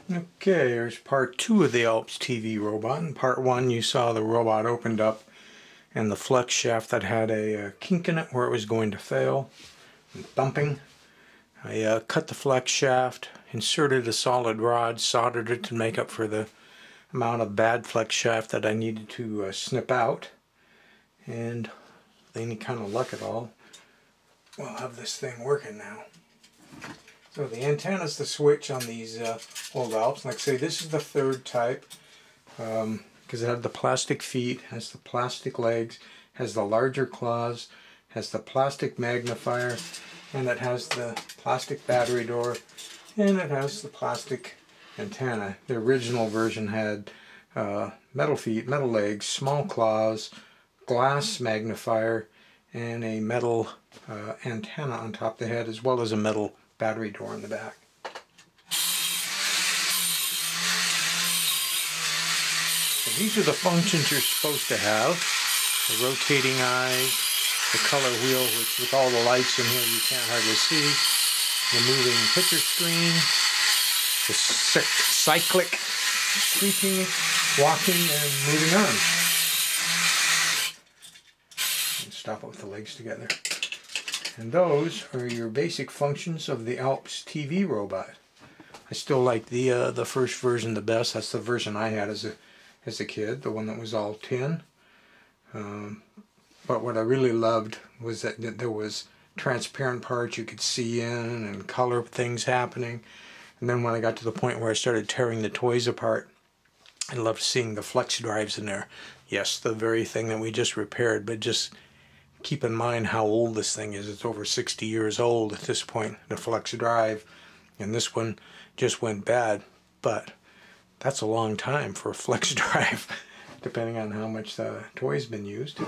Okay, here's part 2 of the Alps TV robot. In part 1 you saw the robot opened up and the flex shaft that had a kink in it where it was going to fail and thumping. I cut the flex shaft, inserted a solid rod, soldered it to make up for the amount of bad flex shaft that I needed to snip out. And with any kind of luck at all, we'll have this thing working now. So the antenna is the switch on these old Alps. Like I say, this is the third type because it had the plastic feet, has the plastic legs, has the larger claws, has the plastic magnifier, and it has the plastic battery door, and it has the plastic antenna. The original version had metal feet, metal legs, small claws, glass magnifier, and a metal antenna on top of the head, as well as a metal battery door in the back. So these are the functions you're supposed to have. The rotating eyes, the color wheel, which with all the lights in here you can't hardly see, the moving picture screen, the cyclic sweeping, walking, and moving on. And stop it with the legs together. And those are your basic functions of the Alps TV robot. I still like the first version the best. That's the version I had as a kid, the one that was all tin. But what I really loved was that there was transparent parts you could see in and color things happening. And then when I got to the point where I started tearing the toys apart, I loved seeing the flex drives in there. Yes, the very thing that we just repaired, but just keep in mind how old this thing is. It's over 60 years old at this point, the flex drive, and this one just went bad. But that's a long time for a flex drive, depending on how much the toy's been used.